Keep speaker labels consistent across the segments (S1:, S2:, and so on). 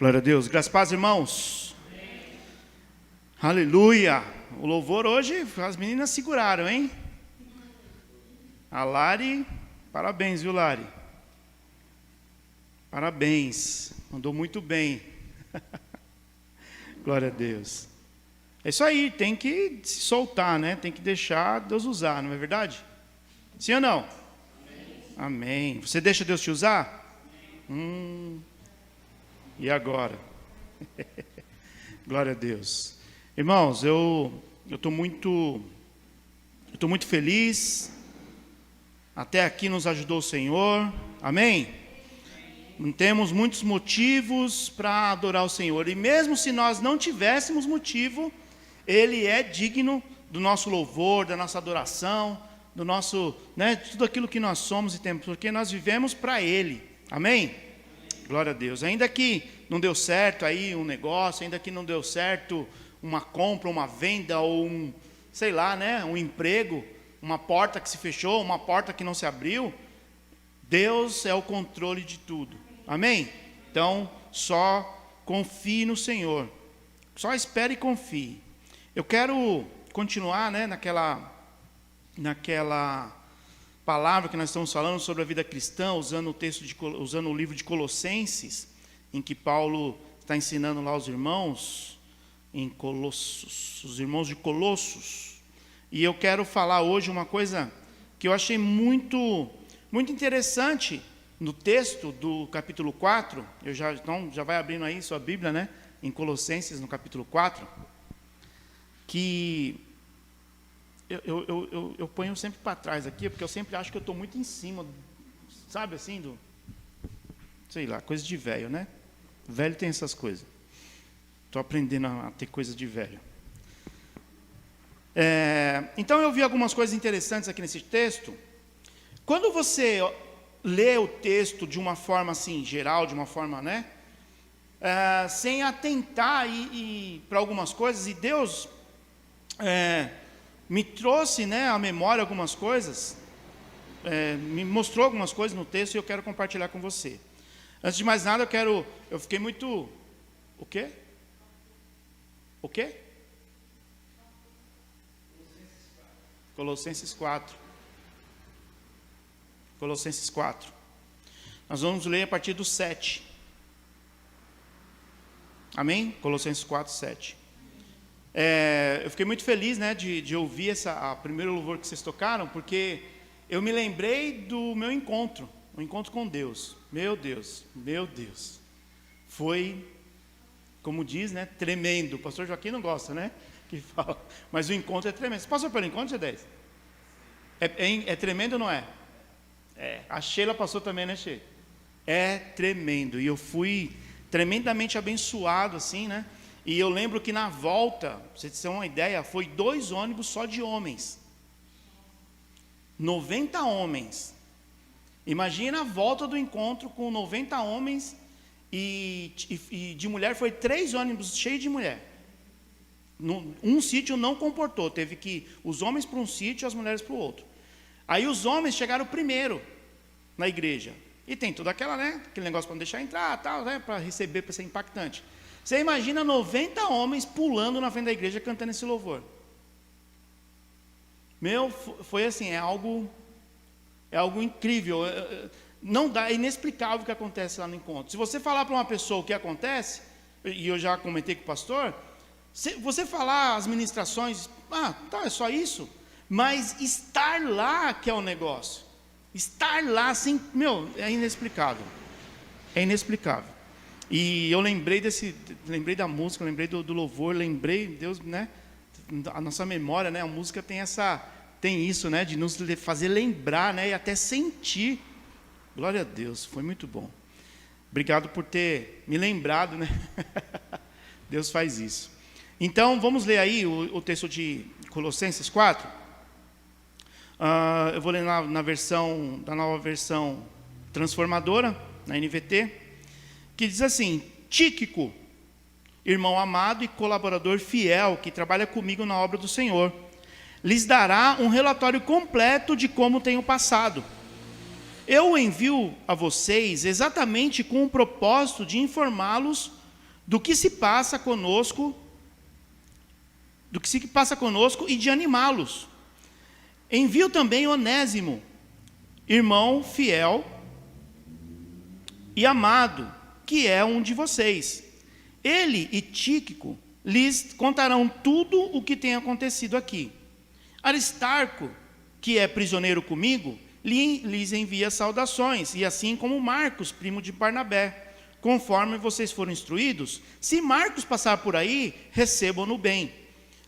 S1: Glória a Deus. Graças a paz, irmãos. Amém. Aleluia. O louvor hoje, as meninas seguraram, hein? A Lari, parabéns, viu, Lari? Parabéns. Mandou muito bem. Glória a Deus. É isso aí, tem que se soltar, né? Tem que deixar Deus usar, não é verdade? Sim ou não? Amém. Amém. Você deixa Deus te usar? E agora? Glória a Deus. Irmãos, eu estou muito feliz. Até aqui nos ajudou o Senhor. Amém? Não temos muitos motivos para adorar o Senhor. E mesmo se nós não tivéssemos motivo, Ele é digno do nosso louvor, da nossa adoração, do nosso, né, tudo aquilo que nós somos e temos, porque nós vivemos para Ele. Amém? Glória a Deus. Ainda que não deu certo aí um negócio, ainda que não deu certo uma compra, uma venda ou sei lá, né, um emprego, uma porta que se fechou, uma porta que não se abriu, Deus é o controle de tudo. Amém? Então, só confie no Senhor. Só espere e confie. Eu quero continuar, né, naquela palavra que nós estamos falando sobre a vida cristã, usando o livro de Colossenses, em que Paulo está ensinando lá os irmãos em Colossos, os irmãos de Colossos. E eu quero falar hoje uma coisa que eu achei muito interessante no texto do capítulo 4. Então já vai abrindo aí sua Bíblia, né? Em Colossenses, no capítulo 4, que eu ponho sempre para trás aqui, porque eu sempre acho que eu estou muito em cima, sabe assim, sei lá, coisa de velho, né? Velho tem essas coisas. Estou aprendendo a ter coisa de velho. Então eu vi algumas coisas interessantes aqui nesse texto. Quando você lê o texto de uma forma assim, geral, de uma forma, né? Sem atentar para algumas coisas, e Deus me trouxe, né, à memória algumas coisas, me mostrou algumas coisas no texto e eu quero compartilhar com você. Antes de mais nada, eu fiquei muito... O quê? O quê? Colossenses 4. Colossenses 4. Nós vamos ler a partir do 7. Amém? Colossenses 4, 7. Eu fiquei muito feliz, né, de ouvir a primeiro louvor que vocês tocaram, porque eu me lembrei do meu encontro, o encontro com Deus. Meu Deus. Foi, como diz, né, tremendo. O pastor Joaquim não gosta, né, que fala, mas o encontro é tremendo. Você passou pelo encontro, G10? É tremendo ou não é? A Sheila passou também, né, Sheila? É tremendo. E eu fui tremendamente abençoado, assim, né? E eu lembro que na volta, pra vocês terem uma ideia, foi 2 ônibus só de homens. 90 homens. Imagina a volta do encontro com 90 homens e de mulher foi 3 ônibus cheios de mulher. Um sítio não comportou, teve que ir os homens para um sítio e as mulheres para o outro. Aí os homens chegaram primeiro na igreja. E tem tudo aquele negócio para não deixar entrar, tal, né, para receber, para ser impactante. Você imagina 90 homens pulando na frente da igreja cantando esse louvor. Foi assim, é algo incrível. Não dá, é inexplicável o que acontece lá no encontro. Se você falar para uma pessoa o que acontece, e eu já comentei com o pastor, se você falar as ministrações, tá, é só isso. Mas estar lá que é o negócio. Estar lá assim, é inexplicável. É inexplicável. E eu lembrei da música, lembrei do louvor, lembrei, Deus, né? A nossa memória, né? A música tem isso, né? De nos fazer lembrar, né? E até sentir. Glória a Deus, foi muito bom. Obrigado por ter me lembrado, né? Deus faz isso. Então, vamos ler aí o texto de Colossenses 4. Eu vou ler na nova versão transformadora, na NVT, que diz assim: Tíquico, irmão amado e colaborador fiel, que trabalha comigo na obra do Senhor, lhes dará um relatório completo de como tenho passado. Eu o envio a vocês exatamente com o propósito de informá-los do que se passa conosco, e de animá-los. Envio também Onésimo, irmão fiel e amado, que é um de vocês. Ele e Tíquico lhes contarão tudo o que tem acontecido aqui. Aristarco, que é prisioneiro comigo, lhes envia saudações, e assim como Marcos, primo de Barnabé. Conforme vocês foram instruídos, se Marcos passar por aí, recebam-no bem.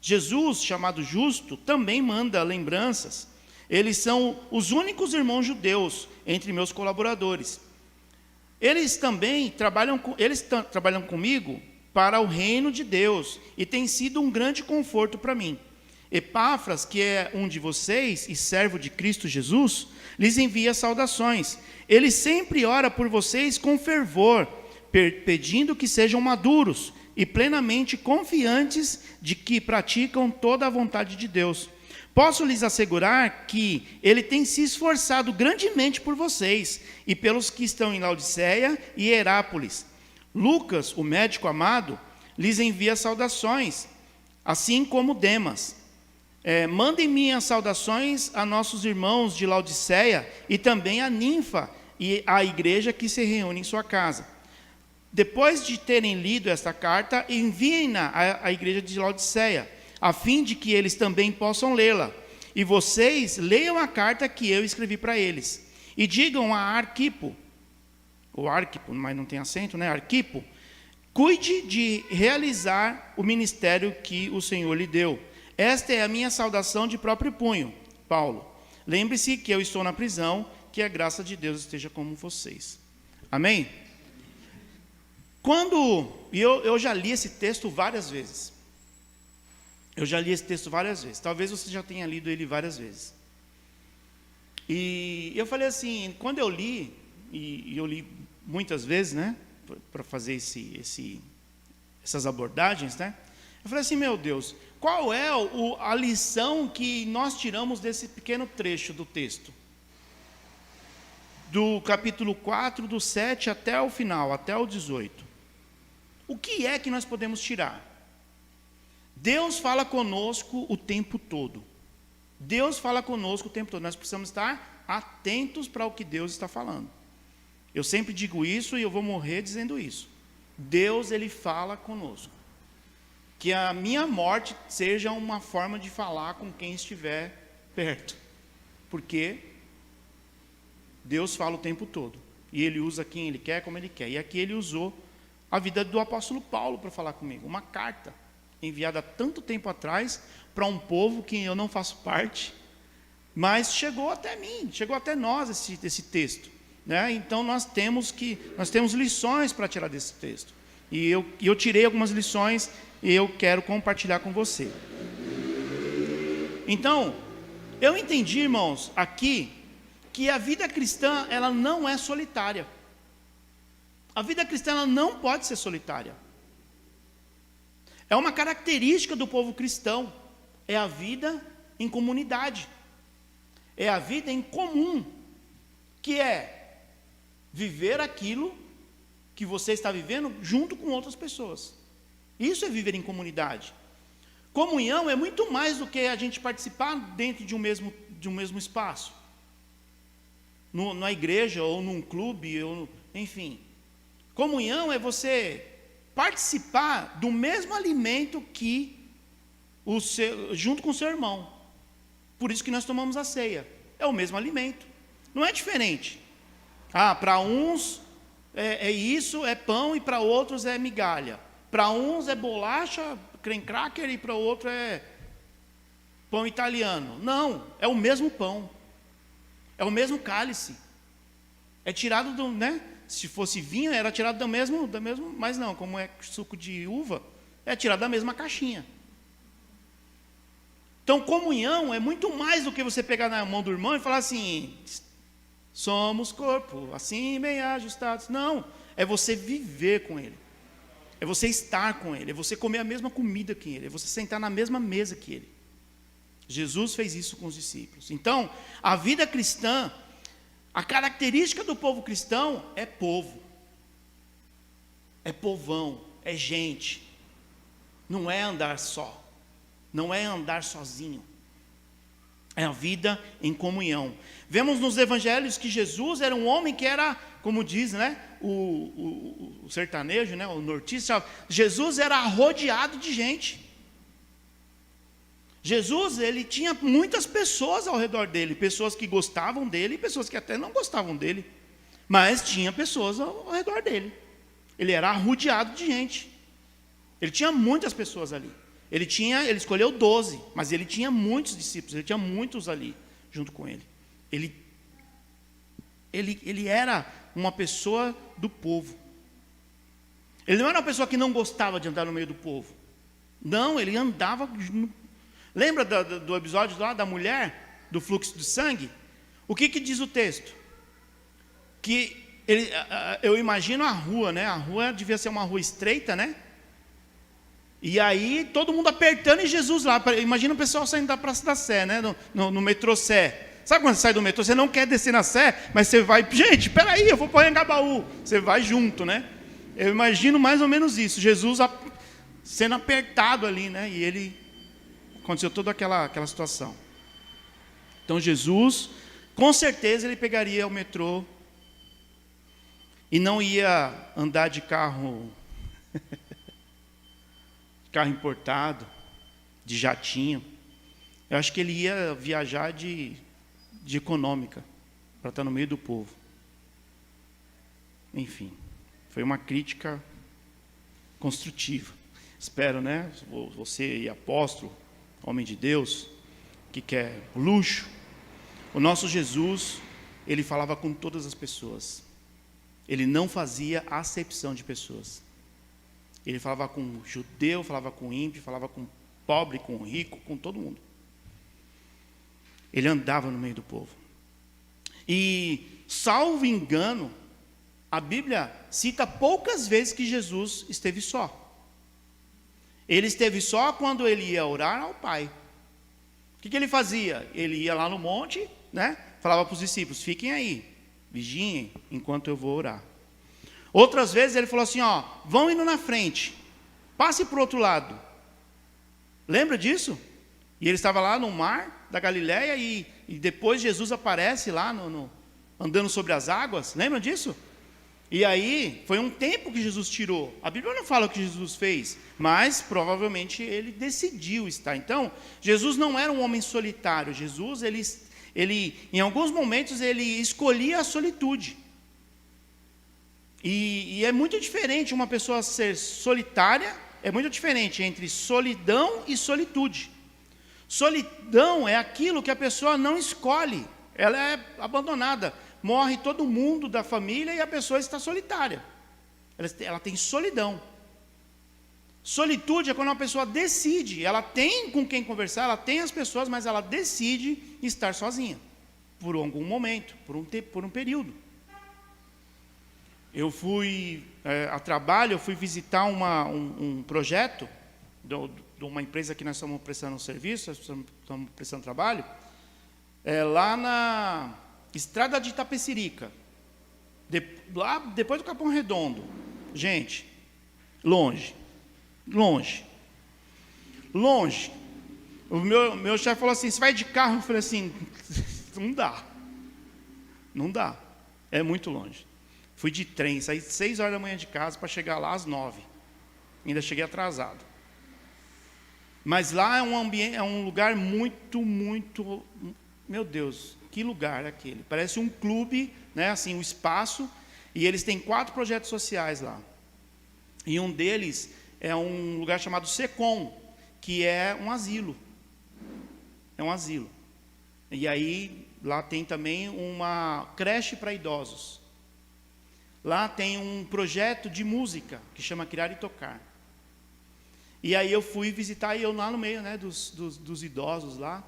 S1: Jesus, chamado Justo, também manda lembranças. Eles são os únicos irmãos judeus entre meus colaboradores. Eles também trabalham comigo para o reino de Deus, e tem sido um grande conforto para mim. Epáfras, que é um de vocês e servo de Cristo Jesus, lhes envia saudações. Ele sempre ora por vocês com fervor, pedindo que sejam maduros e plenamente confiantes de que praticam toda a vontade de Deus. Posso lhes assegurar que ele tem se esforçado grandemente por vocês e pelos que estão em Laodiceia e Herápolis. Lucas, o médico amado, lhes envia saudações, assim como Demas. Mandem minhas saudações a nossos irmãos de Laodiceia e também a Ninfa e a igreja que se reúne em sua casa. Depois de terem lido esta carta, enviem-na à igreja de Laodiceia, a fim de que eles também possam lê-la. E vocês leiam a carta que eu escrevi para eles. E digam a Arquipo, mas não tem acento, né? Arquipo, cuide de realizar o ministério que o Senhor lhe deu. Esta é a minha saudação de próprio punho, Paulo. Lembre-se que eu estou na prisão, que a graça de Deus esteja com vocês. Amém? Eu já li esse texto várias vezes. Talvez você já tenha lido ele várias vezes. E eu falei assim, quando eu li, e eu li muitas vezes, né, para fazer essas abordagens, né, eu falei assim, meu Deus, qual é a lição que nós tiramos desse pequeno trecho do texto? Do capítulo 4, do 7 até o final, até o 18. O que é que nós podemos tirar? Deus fala conosco o tempo todo. Nós precisamos estar atentos para o que Deus está falando. Eu sempre digo isso e eu vou morrer dizendo isso. Deus, Ele fala conosco. Que a minha morte seja uma forma de falar com quem estiver perto. Porque Deus fala o tempo todo. E Ele usa quem Ele quer, como Ele quer. E aqui Ele usou a vida do apóstolo Paulo para falar comigo. Uma carta enviada há tanto tempo atrás para um povo que eu não faço parte, mas chegou até mim, chegou até nós esse texto, né? Então nós temos lições para tirar desse texto, e eu tirei algumas lições e eu quero compartilhar com você. Então eu entendi, irmãos, aqui que a vida cristã ela não é solitária. A vida cristã ela não pode ser solitária. É uma característica do povo cristão. É a vida em comunidade. É a vida em comum. Que é viver aquilo que você está vivendo junto com outras pessoas. Isso é viver em comunidade. Comunhão é muito mais do que a gente participar dentro de um mesmo espaço. Na igreja, ou num clube, enfim. Comunhão é você participar do mesmo alimento junto com o seu irmão. Por isso que nós tomamos a ceia. É o mesmo alimento. Não é diferente. Para uns isso, é pão, e para outros é migalha. Para uns é bolacha, creme cracker, e para outro é pão italiano. Não, é o mesmo pão. É o mesmo cálice. É tirado do, né? Se fosse vinho, era tirado do mesmo, mas não, como é suco de uva, é tirado da mesma caixinha. Então, comunhão é muito mais do que você pegar na mão do irmão e falar assim, somos corpo, assim bem ajustados. Não, é você viver com ele. É você estar com ele, é você comer a mesma comida que ele, é você sentar na mesma mesa que ele. Jesus fez isso com os discípulos. Então, a vida cristã, a característica do povo cristão é povo, é povão, é gente. Não é andar só. Não é andar sozinho. É a vida em comunhão. Vemos nos evangelhos que Jesus era um homem que era, como diz, né, o sertanejo, né, o nortista. Jesus era rodeado de gente. Jesus, ele tinha muitas pessoas ao redor dele, pessoas que gostavam dele e pessoas que até não gostavam dele, mas tinha pessoas ao redor dele. Ele era rodeado de gente. Ele tinha muitas pessoas ali. Ele escolheu 12, mas ele tinha muitos discípulos, ele tinha muitos ali junto com ele. Ele era uma pessoa do povo. Ele não era uma pessoa que não gostava de andar no meio do povo. Não, ele andava. Lembra do episódio lá da mulher, do fluxo de sangue? O que diz o texto? Que eu imagino a rua, né? A rua devia ser uma rua estreita, né? E aí, todo mundo apertando e Jesus lá. Imagina o pessoal saindo da Praça da Sé, né? No metrô Sé. Sabe quando você sai do metrô? Você não quer descer na Sé, mas você vai... Gente, peraí, eu vou para o Anhangabaú. Você vai junto, né? Eu imagino mais ou menos isso. Jesus sendo apertado ali, né? E ele... Aconteceu toda aquela situação. Então, Jesus, com certeza, ele pegaria o metrô e não ia andar de carro... carro importado, de jatinho. Eu acho que ele ia viajar de econômica, para estar no meio do povo. Enfim, foi uma crítica construtiva. Espero, né? Você e apóstolo, homem de Deus, que quer luxo. O nosso Jesus, ele falava com todas as pessoas. Ele não fazia acepção de pessoas. Ele falava com judeu, falava com ímpio, falava com pobre, com rico, com todo mundo. Ele andava no meio do povo. E, salvo engano, a Bíblia cita poucas vezes que Jesus esteve só. Ele esteve só quando ele ia orar ao Pai. O que ele fazia? Ele ia lá no monte, né? Falava para os discípulos, fiquem aí, vigiem enquanto eu vou orar. Outras vezes ele falou assim, vão indo na frente, passe para o outro lado. Lembra disso? E ele estava lá no mar da Galileia e depois Jesus aparece lá andando sobre as águas. Lembra disso? E aí foi um tempo que Jesus tirou. A Bíblia não fala o que Jesus fez, mas provavelmente ele decidiu estar. Então, Jesus não era um homem solitário. Jesus, ele em alguns momentos, ele escolhia a solitude. E é muito diferente uma pessoa ser solitária, é muito diferente entre solidão e solitude. Solidão é aquilo que a pessoa não escolhe, ela é abandonada, morre todo mundo da família e a pessoa está solitária, ela tem solidão. Solitude é quando uma pessoa decide, ela tem com quem conversar, ela tem as pessoas, mas ela decide estar sozinha, por algum momento, por um período. Eu fui a trabalho, eu fui visitar um projeto de uma empresa que nós estamos prestando serviço, estamos prestando trabalho, lá na estrada de Itapecerica, lá depois do Capão Redondo. Gente, longe. O meu chefe falou assim, você vai de carro? Eu falei assim, não dá, é muito longe. Fui de trem, saí 6 horas da manhã de casa para chegar lá às 9. Ainda cheguei atrasado. Mas lá é um lugar muito, meu Deus, que lugar é aquele? Parece um clube, né? Assim, um espaço, e eles têm 4 projetos sociais lá. E um deles é um lugar chamado Secom, que é um asilo. É um asilo. E aí lá tem também uma creche para idosos. Lá tem um projeto de música, que chama Criar e Tocar. E aí eu fui visitar, e eu lá no meio, né, dos idosos lá.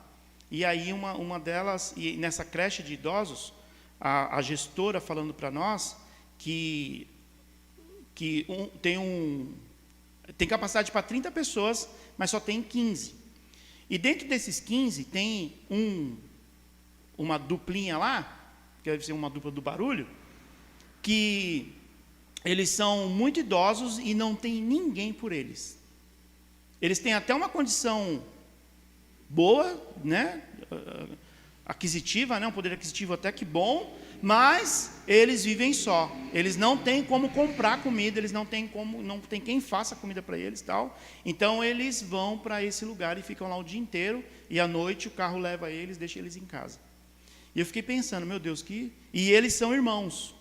S1: E aí uma delas, e nessa creche de idosos, a gestora falando para nós que tem capacidade para 30 pessoas, mas só tem 15. E dentro desses 15 tem uma duplinha lá, que deve ser uma dupla do barulho, que eles são muito idosos e não tem ninguém por eles. Eles têm até uma condição boa, né? Aquisitiva, né? Um poder aquisitivo até que bom, mas eles vivem só. Eles não têm como comprar comida, eles não têm quem faça comida para eles, tal. Então eles vão para esse lugar e ficam lá o dia inteiro, e à noite o carro leva eles, deixa eles em casa. E eu fiquei pensando, meu Deus, e eles são irmãos.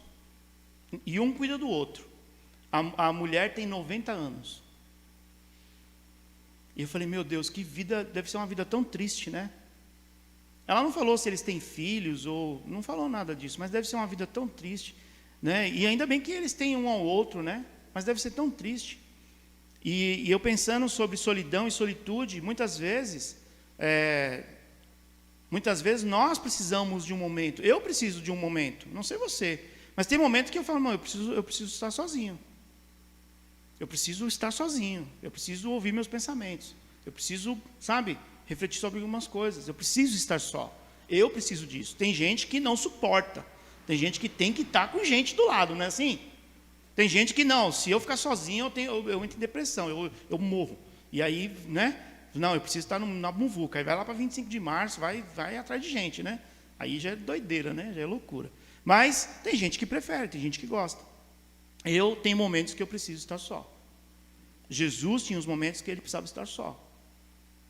S1: E um cuida do outro. A mulher tem 90 anos. E eu falei, meu Deus, que vida, deve ser uma vida tão triste, né? Ela não falou se eles têm filhos, ou não falou nada disso, mas deve ser uma vida tão triste, né? E ainda bem que eles têm um ao outro, né? Mas deve ser tão triste. E eu pensando sobre solidão e solitude, muitas vezes nós precisamos de um momento. Eu preciso de um momento, não sei você, mas tem momentos que eu falo, não, eu preciso estar sozinho. Eu preciso estar sozinho, eu preciso ouvir meus pensamentos, eu preciso, sabe, refletir sobre algumas coisas, eu preciso estar só, eu preciso disso. Tem gente que não suporta, tem gente que tem que estar com gente do lado, não é assim? Tem gente que não, se eu ficar sozinho, eu entro em depressão, eu morro. E aí, né, não, eu preciso estar na muvuca, aí vai lá para 25 de março, vai atrás de gente, né? Aí já é doideira, né? Já é loucura. Mas tem gente que prefere, tem gente que gosta. Eu tenho momentos que eu preciso estar só. Jesus tinha os momentos que ele precisava estar só.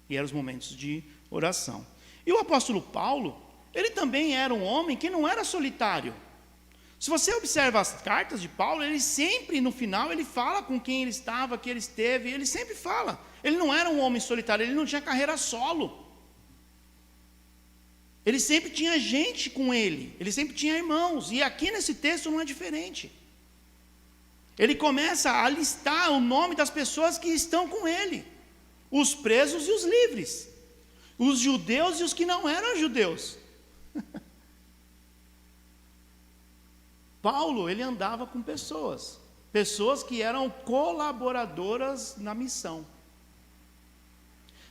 S1: E eram os momentos de oração. E o apóstolo Paulo, ele também era um homem que não era solitário. Se você observa as cartas de Paulo, ele sempre, no final, ele fala com quem ele estava, que ele esteve, ele sempre fala. Ele não era um homem solitário, ele não tinha carreira solo. Ele sempre tinha gente com ele sempre tinha irmãos. E aqui nesse texto não é diferente. Ele começa a listar o nome das pessoas que estão com ele. Os presos e os livres. Os judeus e os que não eram judeus. Paulo, ele andava com pessoas que eram colaboradoras na missão.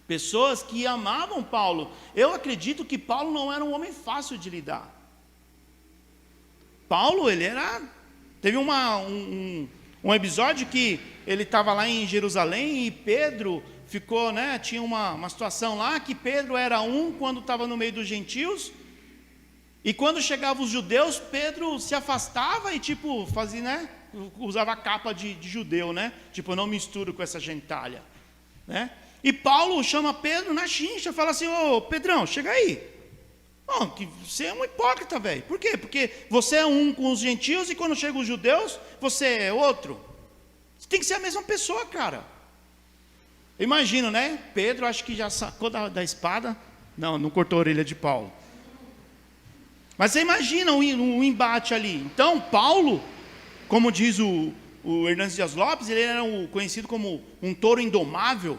S1: Pessoas que amavam Paulo. Eu acredito que Paulo não era um homem fácil de lidar. Paulo, ele teve um episódio que ele estava lá em Jerusalém e Pedro ficou, né, tinha uma situação lá que Pedro era quando estava no meio dos gentios, e quando chegavam os judeus, Pedro se afastava e fazia, né, usava a capa de judeu, né, eu não misturo com essa gentalha, né? E Paulo chama Pedro na chincha, fala assim, ô Pedrão, chega aí. Que você é um hipócrita, velho. Por quê? Porque você é um com os gentios e quando chegam os judeus, você é outro. Você tem que ser a mesma pessoa, cara. Imagino, né? Pedro, acho que já sacou da espada. Não cortou a orelha de Paulo. Mas você imagina um embate ali. Então, Paulo, como diz o Hernandes Dias Lopes, ele era conhecido como um touro indomável.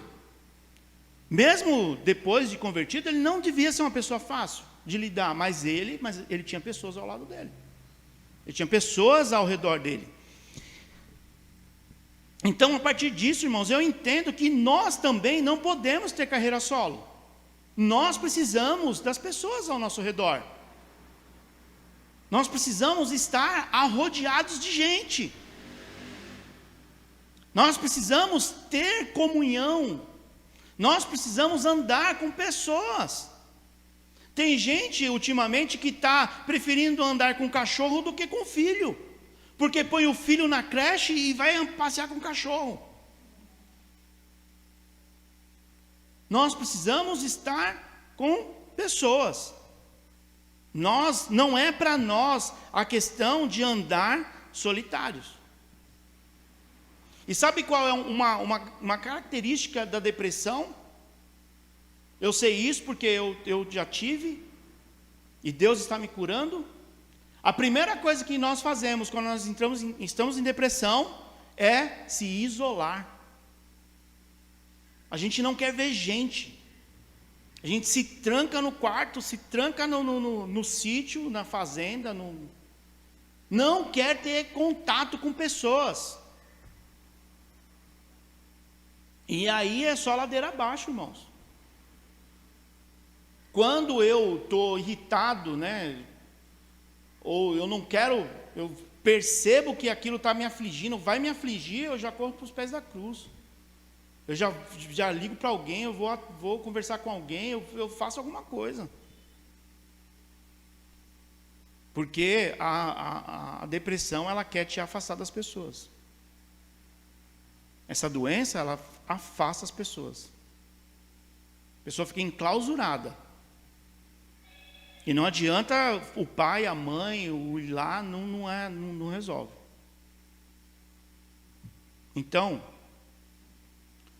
S1: Mesmo depois de convertido, ele não devia ser uma pessoa fácil de lidar, mas ele tinha pessoas ao lado dele. Ele tinha pessoas ao redor dele. Então, a partir disso, irmãos, eu entendo que nós também não podemos ter carreira solo. Nós precisamos das pessoas ao nosso redor. Nós precisamos estar rodeados de gente. Nós precisamos ter comunhão. Nós precisamos andar com pessoas. Tem gente, ultimamente, que está preferindo andar com cachorro do que com filho. Porque põe o filho na creche e vai passear com o cachorro. Nós precisamos estar com pessoas. Não é para nós a questão de andar solitários. E sabe qual é uma característica da depressão? Eu sei isso porque eu já tive, e Deus está me curando. A primeira coisa que nós fazemos quando nós estamos em depressão é se isolar. A gente não quer ver gente. A gente se tranca no quarto, se tranca no sítio, na fazenda. Não quer ter contato com pessoas. E aí é só ladeira abaixo, irmãos. Quando eu estou irritado, né? Ou eu não quero, eu percebo que aquilo está me afligindo, vai me afligir, eu já corro para os pés da cruz. Eu já ligo para alguém, eu vou conversar com alguém, eu faço alguma coisa. Porque a depressão, ela quer te afastar das pessoas. Essa doença, ela afasta as pessoas. A pessoa fica enclausurada. E não adianta o pai, a mãe, o ir lá, não resolve. Então,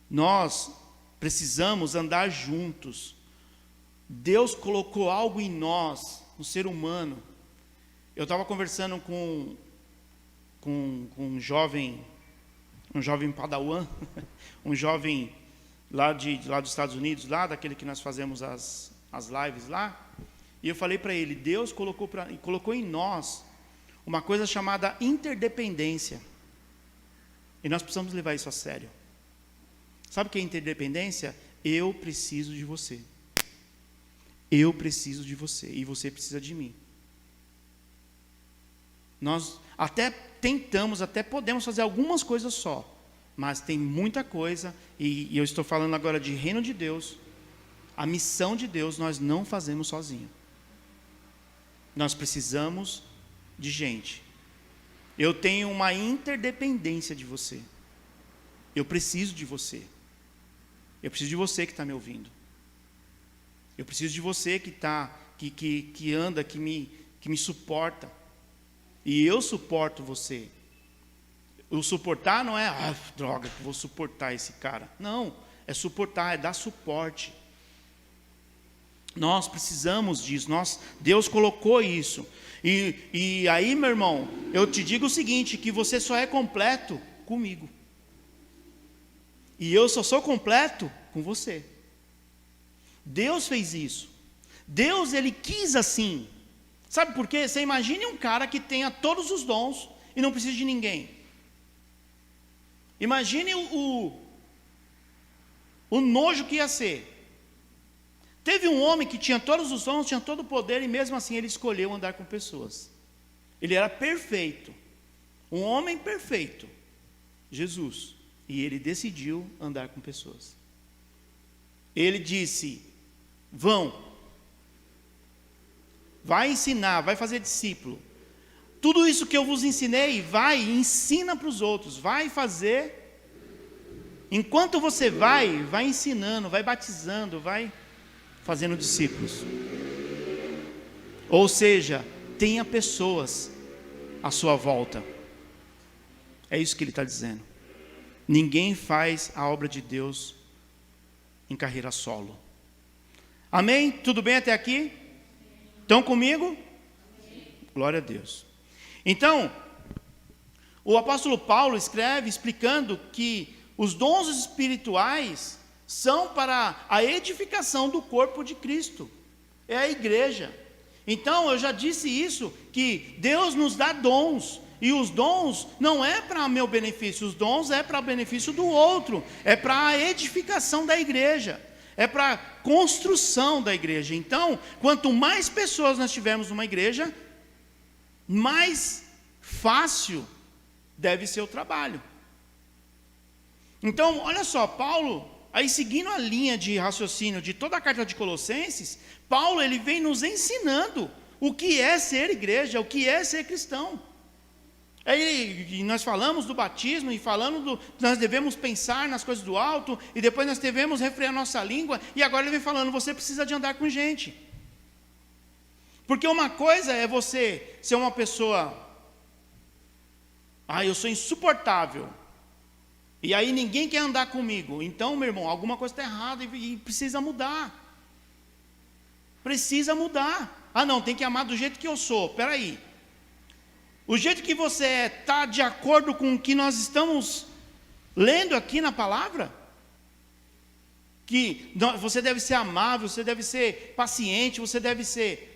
S1: nós precisamos andar juntos. Deus colocou algo em nós, no ser humano. Eu estava conversando com um jovem padawan, um jovem lá dos Estados Unidos, lá daquele que nós fazemos as lives lá, e eu falei para ele, Deus colocou em nós uma coisa chamada interdependência, e nós precisamos levar isso a sério. Sabe o que é interdependência? Eu preciso de você, eu preciso de você, e você precisa de mim. Nós até tentamos, até podemos fazer algumas coisas só, mas tem muita coisa, e eu estou falando agora de reino de Deus, a missão de Deus nós não fazemos sozinhos. Nós precisamos de gente. Eu tenho uma interdependência de você. Eu preciso de você. Eu preciso de você que está me ouvindo. Eu preciso de você que anda, que me suporta. E eu suporto você. O suportar não é, droga, que vou suportar esse cara. Não, é suportar, é dar suporte. Nós precisamos disso, Deus colocou isso. E aí, meu irmão, eu te digo o seguinte, que você só é completo comigo. E eu só sou completo com você. Deus fez isso. Deus, Ele quis assim. Sabe por quê? Você imagine um cara que tenha todos os dons e não precisa de ninguém. Imagine o nojo que ia ser. Teve um homem que tinha todos os dons, tinha todo o poder, e mesmo assim ele escolheu andar com pessoas. Ele era perfeito. Um homem perfeito. Jesus. E ele decidiu andar com pessoas. Ele disse, vai ensinar, vai fazer discípulo. Tudo isso que eu vos ensinei, vai e ensina para os outros, vai fazer. Enquanto você vai ensinando, vai batizando, vai fazendo discípulos. Ou seja, tenha pessoas à sua volta. É isso que ele está dizendo. Ninguém faz a obra de Deus em carreira solo. Amém? Tudo bem até aqui? Estão comigo? Glória a Deus. Então, o apóstolo Paulo escreve explicando que os dons espirituais são para a edificação do corpo de Cristo. É a igreja. Então, eu já disse isso, que Deus nos dá dons. E os dons não é para meu benefício, os dons é para o benefício do outro. É para a edificação da igreja. É para a construção da igreja. Então, quanto mais pessoas nós tivermos numa igreja, mais fácil deve ser o trabalho. Então, olha só, Paulo, aí seguindo a linha de raciocínio de toda a carta de Colossenses, Paulo ele vem nos ensinando o que é ser igreja, o que é ser cristão. Aí nós falamos do batismo e falamos nós devemos pensar nas coisas do alto, e depois nós devemos refrear nossa língua, e agora ele vem falando, você precisa de andar com gente. Porque uma coisa é você ser uma pessoa, eu sou insuportável, e aí ninguém quer andar comigo. Então, meu irmão, alguma coisa está errada e precisa mudar. Precisa mudar. Não, tem que amar do jeito que eu sou. Espera aí. O jeito que você está de acordo com o que nós estamos lendo aqui na palavra? Que você deve ser amável, você deve ser paciente, você deve ser...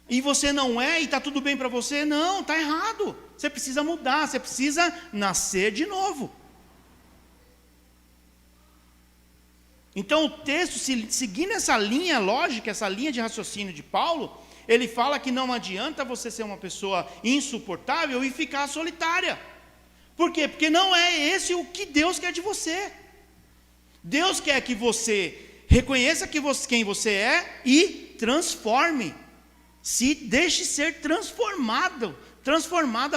S1: E você não é, e está tudo bem para você? Não, está errado. Você precisa mudar, você precisa nascer de novo. Então o texto, seguindo essa linha lógica, essa linha de raciocínio de Paulo, ele fala que não adianta você ser uma pessoa insuportável e ficar solitária. Por quê? Porque não é esse o que Deus quer de você. Deus quer que você reconheça quem você é e transforme. Se deixe ser transformada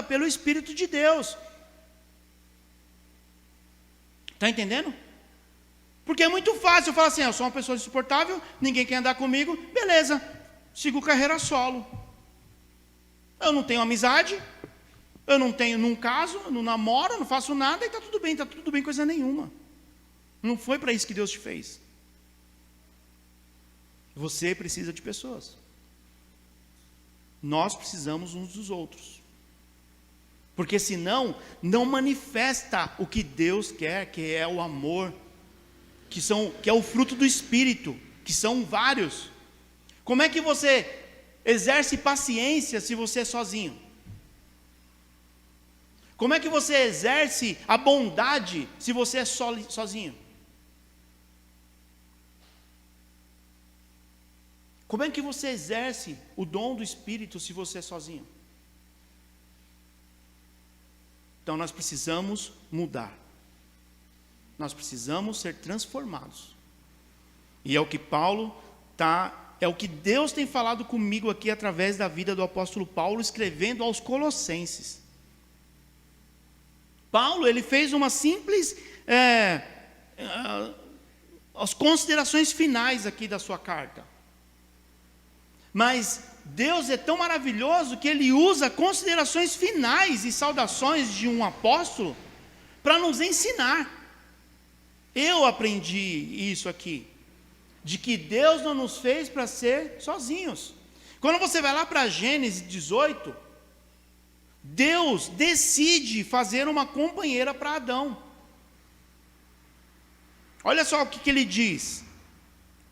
S1: pelo Espírito de Deus. Está entendendo? Porque é muito fácil eu falar assim, eu sou uma pessoa insuportável, ninguém quer andar comigo, beleza, sigo carreira solo. Eu não tenho amizade, eu não caso, não namoro, não faço nada e está tudo bem, coisa nenhuma. Não foi para isso que Deus te fez. Você precisa de pessoas. Nós precisamos uns dos outros. Porque senão, não manifesta o que Deus quer, que é o amor, que é o fruto do Espírito, que são vários. Como é que você exerce paciência se você é sozinho? Como é que você exerce a bondade se você é sozinho? Como é que você exerce o dom do Espírito se você é sozinho? Então nós precisamos mudar. Nós precisamos ser transformados. E é o que é o que Deus tem falado comigo aqui através da vida do apóstolo Paulo, escrevendo aos Colossenses. Paulo, ele fez uma simples as considerações finais aqui da sua carta. Mas Deus é tão maravilhoso que Ele usa considerações finais e saudações de um apóstolo para nos ensinar. Eu aprendi isso aqui, de que Deus não nos fez para ser sozinhos. Quando você vai lá para Gênesis 18, Deus decide fazer uma companheira para Adão. Olha só o que ele diz.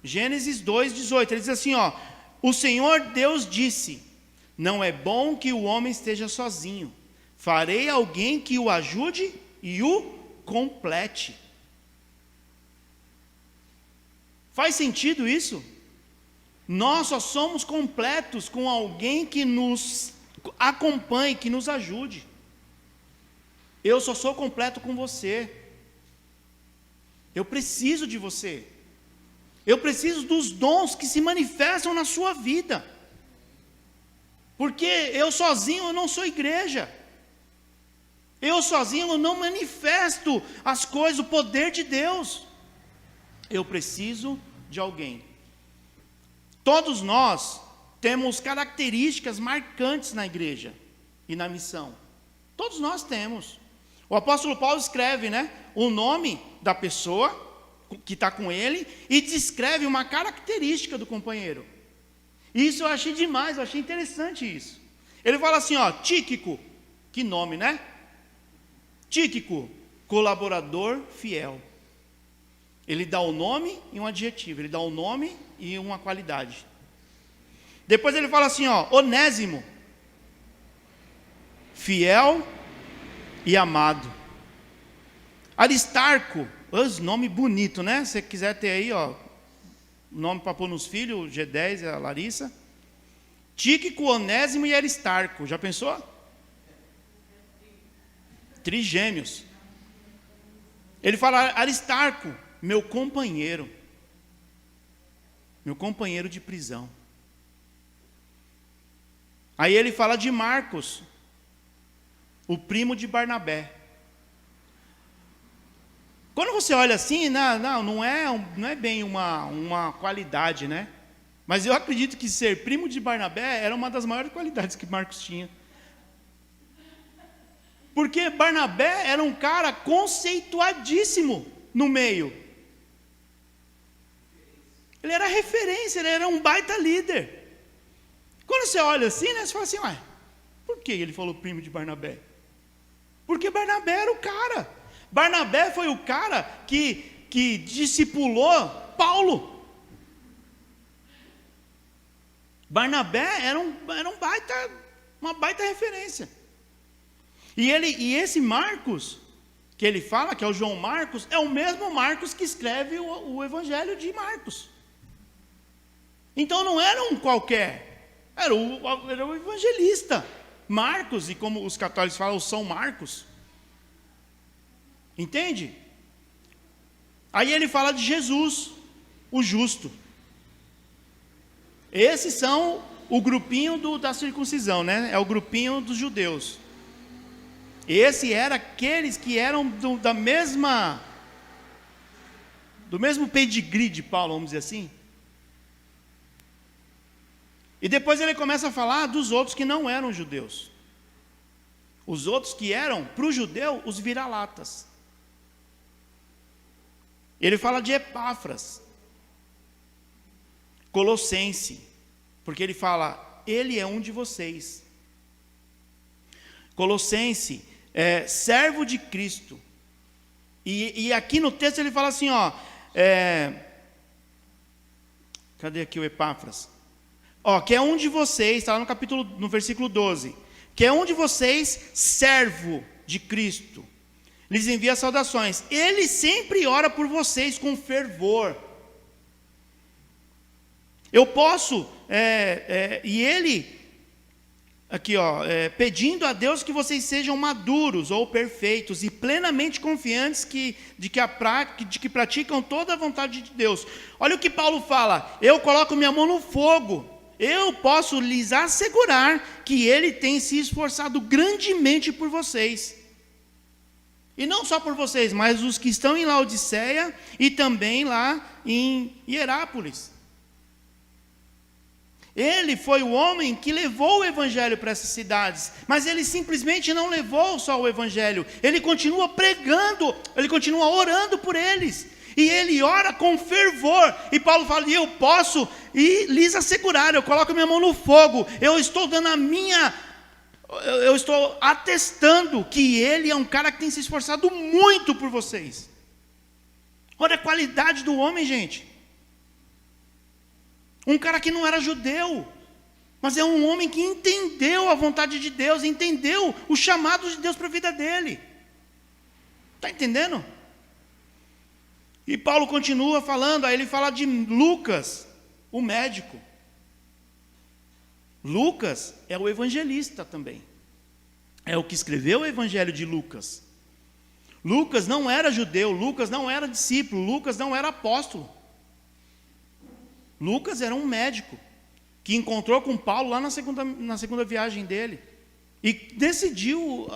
S1: Gênesis 2:18, ele diz assim, o Senhor Deus disse, não é bom que o homem esteja sozinho, farei alguém que o ajude e o complete. Faz sentido isso? Nós só somos completos com alguém que nos acompanhe, que nos ajude. Eu só sou completo com você. Eu preciso de você. Eu preciso dos dons que se manifestam na sua vida. Porque eu sozinho eu não sou igreja. Eu sozinho eu não manifesto as coisas, o poder de Deus. Eu preciso de alguém. Todos nós temos características marcantes na igreja e na missão. Todos nós temos. O apóstolo Paulo escreve, o nome da pessoa que está com ele e descreve uma característica do companheiro. Isso eu achei demais, eu achei interessante isso. Ele fala assim, Tíquico, que nome, Tíquico, colaborador fiel. Ele dá o nome e um adjetivo, ele dá o nome e uma qualidade. Depois ele fala assim, Onésimo, fiel e amado. Aristarco, nome bonito, Se você quiser ter aí, nome para pôr nos filhos, G10 e a Larissa. Tíquico, Onésimo e Aristarco, já pensou? Trigêmeos. Ele fala, Aristarco, meu companheiro de prisão. Aí ele fala de Marcos, o primo de Barnabé. Quando você olha assim, não é bem uma qualidade, Mas eu acredito que ser primo de Barnabé era uma das maiores qualidades que Marcos tinha. Porque Barnabé era um cara conceituadíssimo no meio. Ele era referência, ele era um baita líder. Quando você olha assim, você fala assim, por que ele falou primo de Barnabé? Porque Barnabé era o cara. Barnabé foi o cara que discipulou Paulo. Barnabé era uma baita referência. E esse Marcos, que ele fala, que é o João Marcos, é o mesmo Marcos que escreve o Evangelho de Marcos. Então não era um qualquer. Era o evangelista. Marcos, e como os católicos falam, São Marcos. Entende? Aí ele fala de Jesus, o justo. Esses são o grupinho da circuncisão, né? É o grupinho dos judeus. Esse era aqueles que eram do mesmo pedigree de Paulo, vamos dizer assim. E depois ele começa a falar dos outros que não eram judeus. Os outros que eram, para o judeu, os vira-latas. Ele fala de Epáfras, Colossense, porque ele fala, ele é um de vocês. Colossense, servo de Cristo. E aqui no texto ele fala assim, cadê aqui o Epáfras? Que é um de vocês, está lá no versículo 12, que é um de vocês, servo de Cristo, lhes envia saudações. Ele sempre ora por vocês com fervor. Eu posso, e ele, aqui pedindo a Deus que vocês sejam maduros ou perfeitos e plenamente confiantes de que praticam toda a vontade de Deus. Olha o que Paulo fala, eu coloco minha mão no fogo, eu posso lhes assegurar que ele tem se esforçado grandemente por vocês. E não só por vocês, mas os que estão em Laodiceia e também lá em Hierápolis. Ele foi o homem que levou o evangelho para essas cidades, mas ele simplesmente não levou só o evangelho, ele continua pregando, ele continua orando por eles, e ele ora com fervor, e Paulo fala, eu posso lhes assegurar, eu coloco minha mão no fogo, eu estou atestando que ele é um cara que tem se esforçado muito por vocês. Olha a qualidade do homem, gente. Um cara que não era judeu, mas é um homem que entendeu a vontade de Deus, entendeu o chamado de Deus para a vida dele. Está entendendo? E Paulo continua falando, aí ele fala de Lucas, o médico. Lucas é o evangelista também. É o que escreveu o evangelho de Lucas. Lucas não era judeu, Lucas não era discípulo, Lucas não era apóstolo. Lucas era um médico que encontrou com Paulo lá na segunda viagem dele e decidiu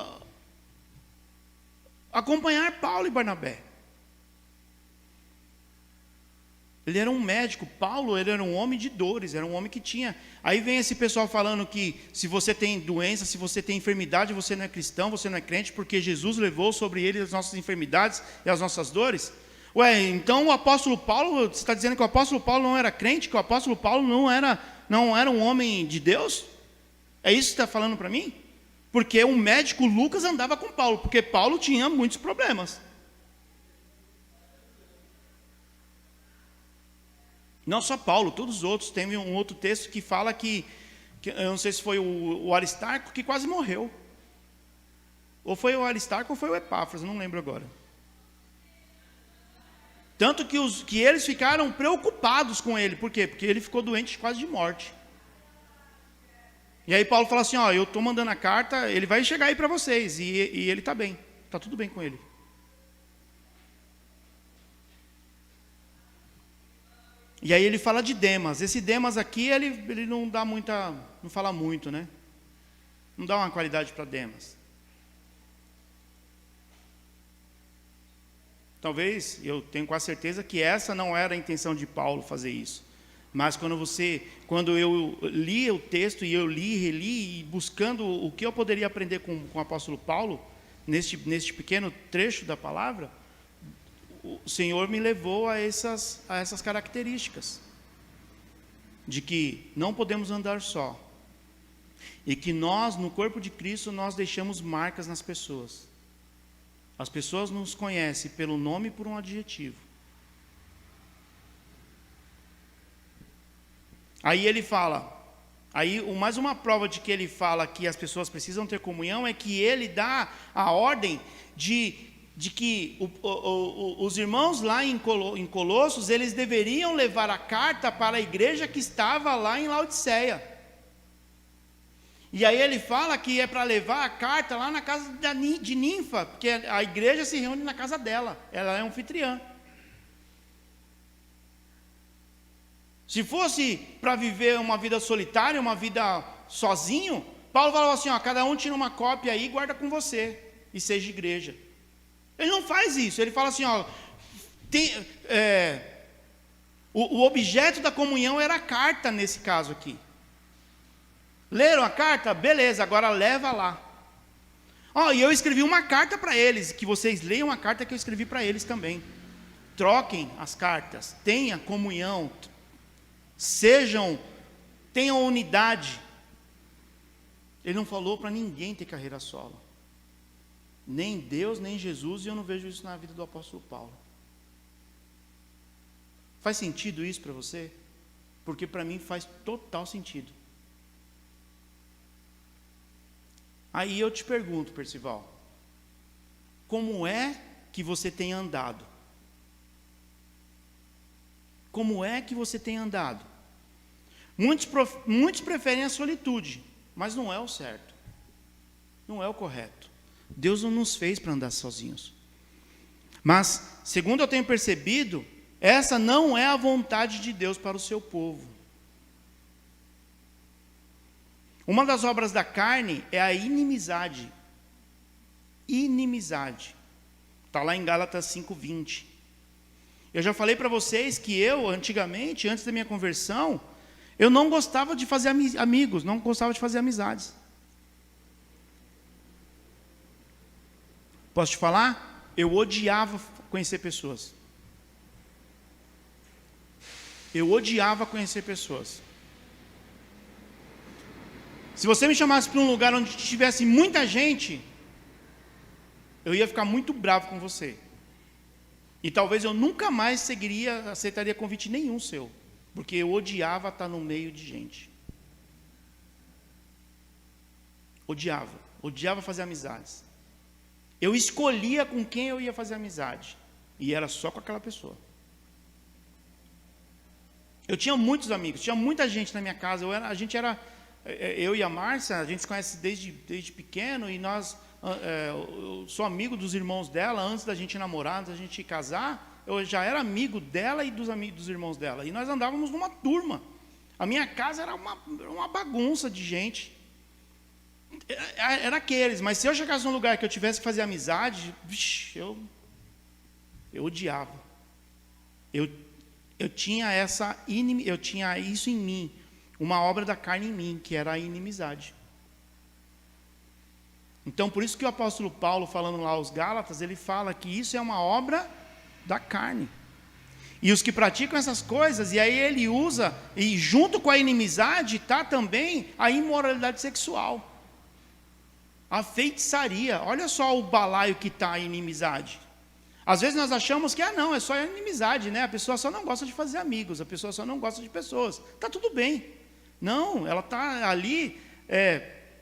S1: acompanhar Paulo e Barnabé. Ele era um médico, Paulo ele era um homem de dores, era um homem que tinha... Aí vem esse pessoal falando que se você tem doença, se você tem enfermidade, você não é cristão, você não é crente, porque Jesus levou sobre ele as nossas enfermidades e as nossas dores. Ué, então o apóstolo Paulo, você está dizendo que o apóstolo Paulo não era crente, que o apóstolo Paulo não era um homem de Deus? É isso que você está falando para mim? Porque o médico Lucas andava com Paulo, porque Paulo tinha muitos problemas. Não só Paulo, todos os outros. Tem um outro texto que fala que eu não sei se foi o Aristarco que quase morreu. Ou foi o Aristarco ou foi o Epáfras, não lembro agora. Tanto que eles ficaram preocupados com ele. Por quê? Porque ele ficou doente quase de morte. E aí Paulo fala assim, eu estou mandando a carta, ele vai chegar aí para vocês. E ele está bem, está tudo bem com ele. E aí ele fala de Demas. Esse Demas aqui, ele não dá não fala muito, né? Não dá uma qualidade para Demas. Talvez, eu tenho quase certeza que essa não era a intenção de Paulo fazer isso. Mas quando eu li o texto, e eu li, reli, e buscando o que eu poderia aprender com o apóstolo Paulo, neste pequeno trecho da palavra, o Senhor me levou a essas características. De que não podemos andar só. E que nós, no corpo de Cristo, nós deixamos marcas nas pessoas. As pessoas nos conhecem pelo nome e por um adjetivo. Aí ele fala, mais uma prova de que ele fala que as pessoas precisam ter comunhão é que ele dá a ordem de que os irmãos lá em Colossos, eles deveriam levar a carta para a igreja que estava lá em Laodiceia. E aí ele fala que é para levar a carta lá na casa de Ninfa, porque a igreja se reúne na casa dela, ela é anfitriã. Se fosse para viver uma vida solitária, uma vida sozinho, Paulo falava assim, ó, cada um tira uma cópia aí e guarda com você, e seja igreja. Ele não faz isso, ele fala assim, ó, o objeto da comunhão era a carta nesse caso aqui. Leram a carta? Beleza, agora leva lá. Ó, e eu escrevi uma carta para eles, que vocês leiam a carta que eu escrevi para eles também. Troquem as cartas, tenham comunhão, tenham unidade. Ele não falou para ninguém ter carreira solo. Nem Deus, nem Jesus, e eu não vejo isso na vida do apóstolo Paulo. Faz sentido isso para você? Porque para mim faz total sentido. Aí eu te pergunto, Percival, como é que você tem andado? Como é que você tem andado? Muitos preferem a solitude, mas não é o certo, não é o correto. Deus não nos fez para andar sozinhos. Mas, segundo eu tenho percebido, essa não é a vontade de Deus para o seu povo. Uma das obras da carne é a inimizade. Inimizade. Está lá em Gálatas 5:20. Eu já falei para vocês que eu, antigamente, antes da minha conversão, eu não gostava de fazer amigos, não gostava de fazer amizades. Posso te falar? Eu odiava conhecer pessoas. Eu odiava conhecer pessoas. Se você me chamasse para um lugar onde tivesse muita gente, eu ia ficar muito bravo com você. E talvez eu nunca mais aceitaria convite nenhum seu, porque eu odiava estar no meio de gente. Odiava fazer amizades. Eu escolhia com quem eu ia fazer amizade, e era só com aquela pessoa. Eu tinha muitos amigos, tinha muita gente na minha casa, eu e a Márcia, a gente se conhece desde pequeno, e eu sou amigo dos irmãos dela, antes da gente namorar, antes da gente casar, eu já era amigo dela e dos amigos dos irmãos dela, e nós andávamos numa turma. A minha casa era uma bagunça de gente, era aqueles, mas se eu chegasse num lugar que eu tivesse que fazer amizade, eu odiava. Eu tinha isso em mim, uma obra da carne em mim, que era a inimizade. Então, por isso que o apóstolo Paulo, falando lá aos Gálatas, ele fala que isso é uma obra da carne. E os que praticam essas coisas, e aí ele usa, e junto com a inimizade, está também a imoralidade sexual. A feitiçaria, olha só o balaio que está a inimizade. Às vezes nós achamos que, não, é só a inimizade, né? A pessoa só não gosta de fazer amigos, a pessoa só não gosta de pessoas. Está tudo bem. Não, ela está ali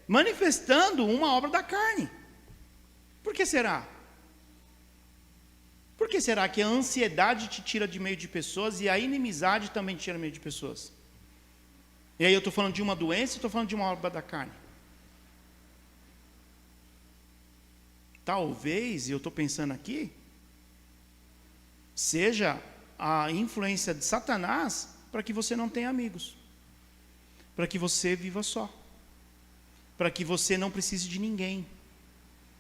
S1: manifestando uma obra da carne. Por que será? Por que será que a ansiedade te tira de meio de pessoas e a inimizade também te tira de meio de pessoas? E aí eu estou falando de uma doença e estou falando de uma obra da carne. Talvez, e eu estou pensando aqui, seja a influência de Satanás para que você não tenha amigos, para que você viva só, para que você não precise de ninguém,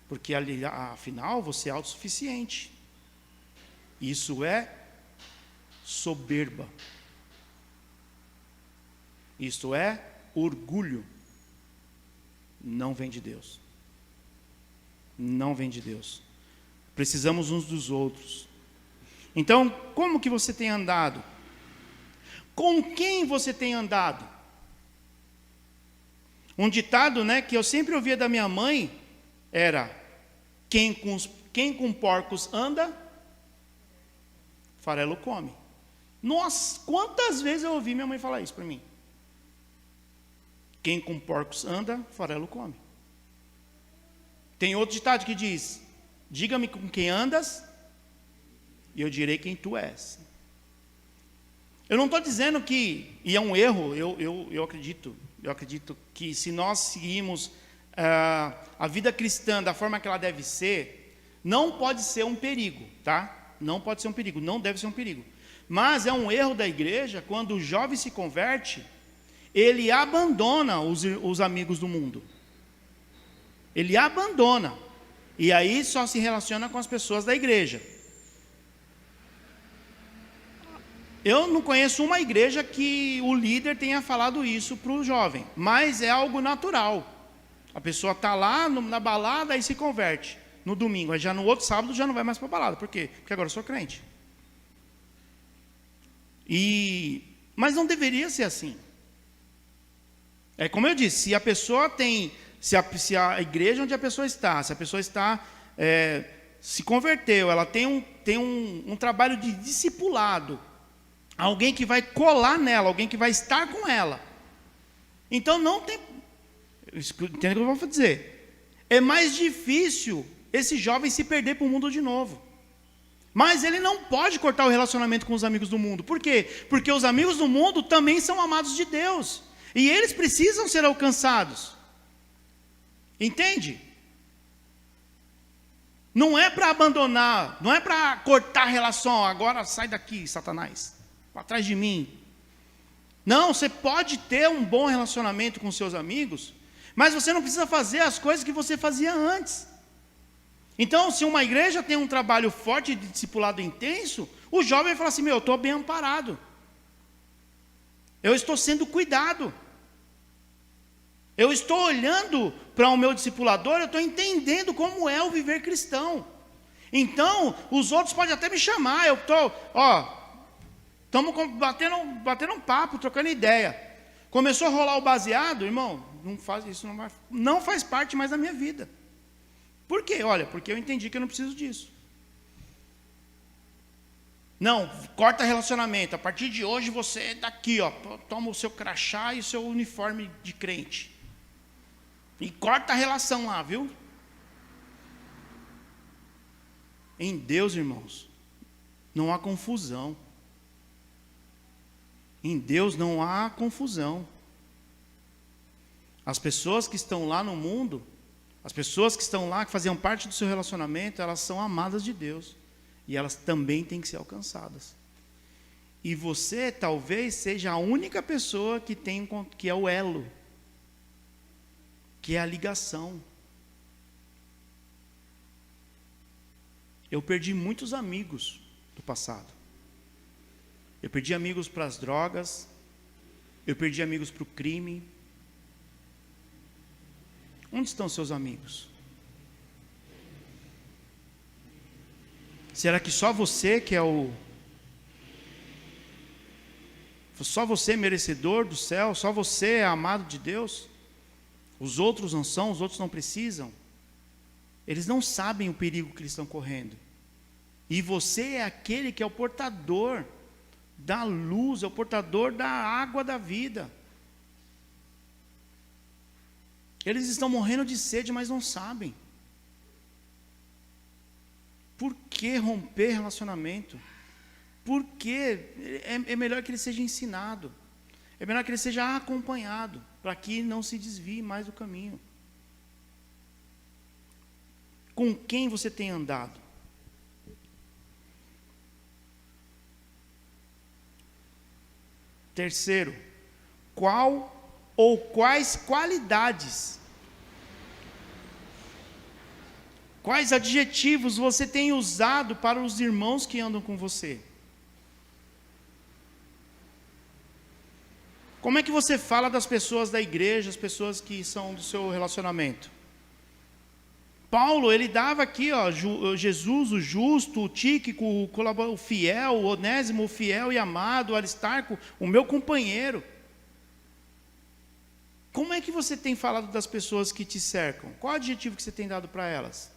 S1: porque afinal você é autossuficiente. Isso é soberba, isso é orgulho, não vem de Deus, não vem de Deus. Precisamos uns dos outros. Então, como que você tem andado? Com quem você tem andado? Um ditado, que eu sempre ouvia da minha mãe era: quem com porcos anda, farelo come. Nossa, quantas vezes eu ouvi minha mãe falar isso para mim? Quem com porcos anda, farelo come. Tem outro ditado que diz: diga-me com quem andas, e eu direi quem tu és. Eu não estou dizendo que, e é um erro, eu acredito, eu acredito que se nós seguirmos a vida cristã da forma que ela deve ser, não pode ser um perigo, tá? Não pode ser um perigo, não deve ser um perigo. Mas é um erro da igreja quando o jovem se converte, ele abandona os amigos do mundo. Ele abandona. E aí só se relaciona com as pessoas da igreja. Eu não conheço uma igreja que o líder tenha falado isso para o jovem, mas é algo natural. A pessoa está lá na balada e se converte no domingo, aí já no outro sábado já não vai mais para a balada. Por quê? Porque agora eu sou crente. Mas não deveria ser assim. É como eu disse, se a pessoa tem, se a igreja onde a pessoa está, se a pessoa está, se converteu, ela tem um trabalho de discipulado, alguém que vai colar nela, alguém que vai estar com ela. Então não tem, entende o que eu vou dizer? É mais difícil esse jovem se perder para o mundo de novo. Mas ele não pode cortar o relacionamento com os amigos do mundo. Por quê? Porque os amigos do mundo também são amados de Deus. E eles precisam ser alcançados. Entende? Não é para abandonar, não é para cortar a relação. Agora sai daqui, Satanás, para trás de mim. Não, você pode ter um bom relacionamento com seus amigos, mas você não precisa fazer as coisas que você fazia antes. Então, se uma igreja tem um trabalho forte de discipulado intenso, o jovem vai falar assim, eu estou bem amparado. Eu estou sendo cuidado. Eu estou olhando para o meu discipulador, eu estou entendendo como é o viver cristão. Então, os outros podem até me chamar, eu estou, estamos batendo um papo, trocando ideia. Começou a rolar o baseado, irmão, não faz parte mais da minha vida. Por quê? Olha, porque eu entendi que eu não preciso disso. Não, corta relacionamento. A partir de hoje você é daqui, toma o seu crachá e o seu uniforme de crente. E corta a relação lá, viu? Em Deus, irmãos, não há confusão. Em Deus não há confusão. As pessoas que estão lá no mundo, as pessoas que estão lá, que faziam parte do seu relacionamento, elas são amadas de Deus. E elas também têm que ser alcançadas. E você talvez seja a única pessoa que é o elo, que é a ligação. Eu perdi muitos amigos do passado. Eu perdi amigos para as drogas, eu perdi amigos para o crime. Onde estão seus amigos? Será que só você que é só você é merecedor do céu? Só você é amado de Deus? Os outros não são, os outros não precisam? Eles não sabem o perigo que eles estão correndo. E você é aquele que é o portador da luz, é o portador da água da vida. Eles estão morrendo de sede, mas não sabem. Por que romper relacionamento? Por que? É melhor que ele seja ensinado. É melhor que ele seja acompanhado, para que não se desvie mais do caminho. Com quem você tem andado? Terceiro, qual ou quais qualidades, quais adjetivos você tem usado para os irmãos que andam com você? Como é que você fala das pessoas da igreja, as pessoas que são do seu relacionamento? Paulo, ele dava aqui, Jesus, o justo, o Tíquico, o fiel, o Onésimo, o fiel e amado, o Aristarco, o meu companheiro. Como é que você tem falado das pessoas que te cercam? Qual o adjetivo que você tem dado para elas?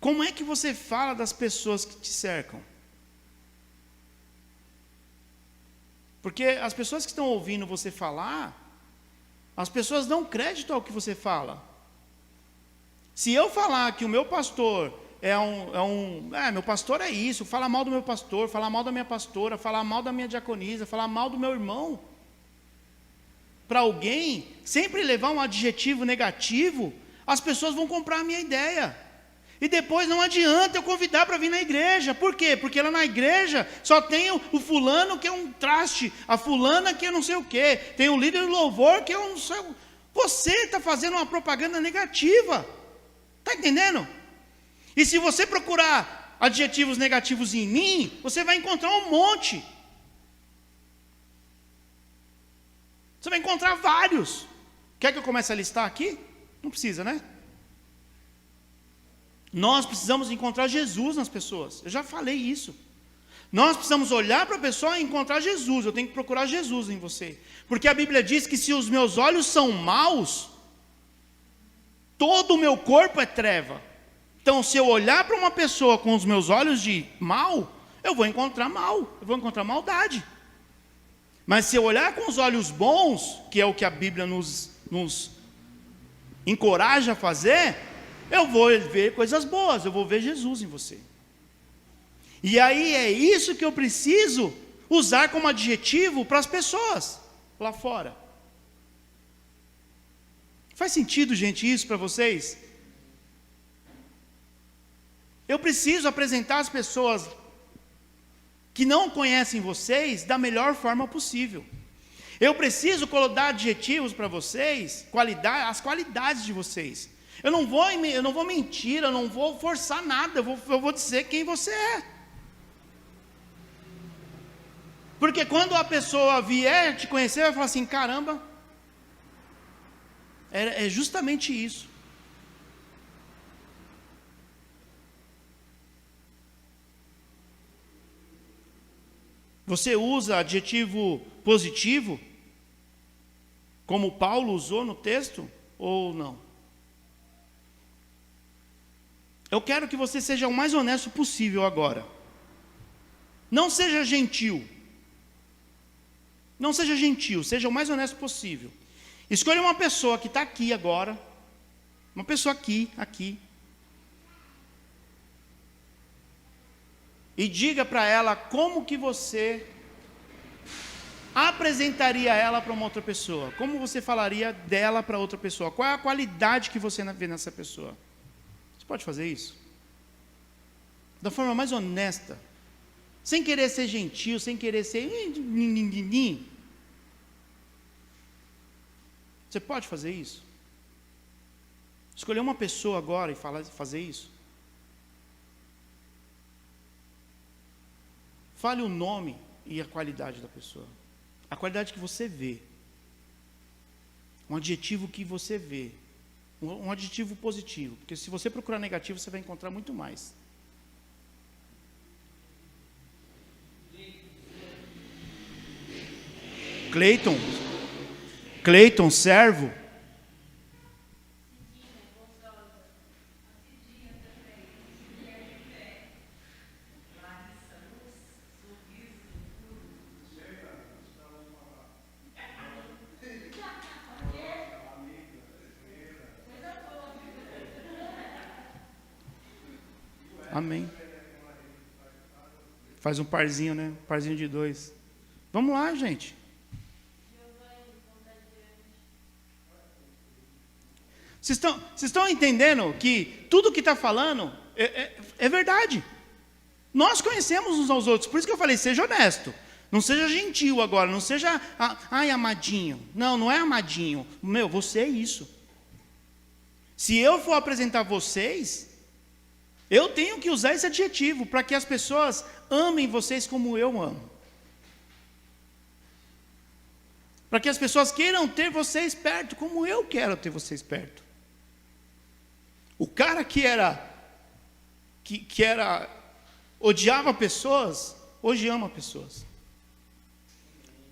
S1: Como é que você fala das pessoas que te cercam? Porque as pessoas que estão ouvindo você falar, as pessoas dão crédito ao que você fala. Se eu falar que o meu pastor meu pastor é isso, fala mal do meu pastor, fala mal da minha pastora, fala mal da minha diaconisa, fala mal do meu irmão. Para alguém, sempre levar um adjetivo negativo, as pessoas vão comprar a minha ideia. E depois não adianta eu convidar para vir na igreja. Por quê? Porque lá na igreja só tem o fulano que é um traste, a fulana que é não sei o quê, tem o líder do louvor que é um... Você está fazendo uma propaganda negativa. Está entendendo? E se você procurar adjetivos negativos em mim, você vai encontrar um monte. Você vai encontrar vários. Quer que eu comece a listar aqui? Não precisa, né? Nós precisamos encontrar Jesus nas pessoas. Eu já falei isso. Nós precisamos olhar para a pessoa e encontrar Jesus. Eu tenho que procurar Jesus em você. Porque a Bíblia diz que se os meus olhos são maus, todo o meu corpo é treva. Então, se eu olhar para uma pessoa com os meus olhos de mal, eu vou encontrar mal, eu vou encontrar maldade. Mas se eu olhar com os olhos bons, que é o que a Bíblia nos encoraja a fazer, eu vou ver coisas boas, eu vou ver Jesus em você. E aí é isso que eu preciso usar como adjetivo para as pessoas lá fora. Faz sentido, gente, isso para vocês? Eu preciso apresentar as pessoas que não conhecem vocês da melhor forma possível. Eu preciso dar adjetivos para vocês, as qualidades de vocês. Eu não vou mentir, eu não vou forçar nada, eu vou dizer quem você é. Porque quando a pessoa vier te conhecer, vai falar assim, caramba, é justamente isso. Você usa adjetivo positivo, como Paulo usou no texto, ou não? Eu quero que você seja o mais honesto possível agora. Não seja gentil. Não seja gentil, seja o mais honesto possível. Escolha uma pessoa que está aqui agora, uma pessoa aqui. E diga para ela como que você apresentaria ela para uma outra pessoa. Como você falaria dela para outra pessoa. Qual é a qualidade que você vê nessa pessoa? Você pode fazer isso? Da forma mais honesta. Sem querer ser gentil, sem querer ser... Você pode fazer isso? Escolher uma pessoa agora e fazer isso? Fale o nome e a qualidade da pessoa. A qualidade que você vê. Um adjetivo que você vê. Um adjetivo positivo. Porque se você procurar negativo, você vai encontrar muito mais. Cleiton, servo. Amém. Faz um parzinho, né? Um parzinho de 2. Vamos lá, gente. Vocês estão entendendo que tudo que está falando é verdade. Nós conhecemos uns aos outros. Por isso que eu falei, seja honesto. Não seja gentil agora. Não seja, amadinho. Não é amadinho. Você é isso. Se eu for apresentar vocês... Eu tenho que usar esse adjetivo para que as pessoas amem vocês como eu amo. Para que as pessoas queiram ter vocês perto como eu quero ter vocês perto. O cara que odiava pessoas, hoje ama pessoas.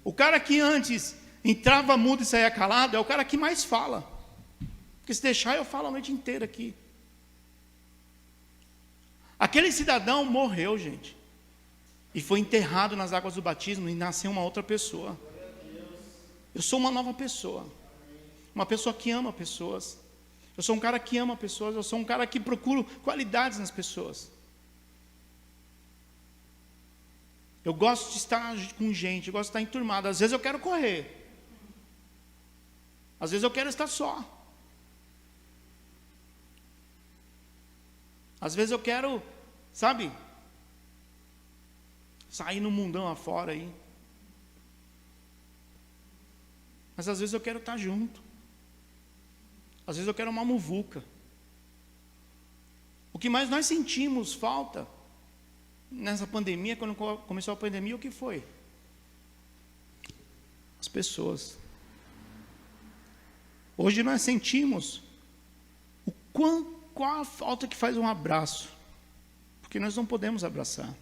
S1: O cara que antes entrava mudo e saía calado, é o cara que mais fala. Porque se deixar eu falo a noite inteira aqui. Aquele cidadão morreu, gente, e foi enterrado nas águas do batismo e nasceu uma outra pessoa. Eu sou uma nova pessoa, uma pessoa que ama pessoas. Eu sou um cara que ama pessoas, eu sou um cara que procuro qualidades nas pessoas. Eu gosto de estar com gente, eu gosto de estar enturmado. Às vezes eu quero correr. Às vezes eu quero estar só. Às vezes eu quero, sabe, sair no mundão afora aí. Mas às vezes eu quero estar junto. Às vezes eu quero uma muvuca. O que mais nós sentimos falta nessa pandemia, quando começou a pandemia, o que foi? As pessoas. Hoje nós sentimos qual a falta que faz um abraço, porque nós não podemos abraçar.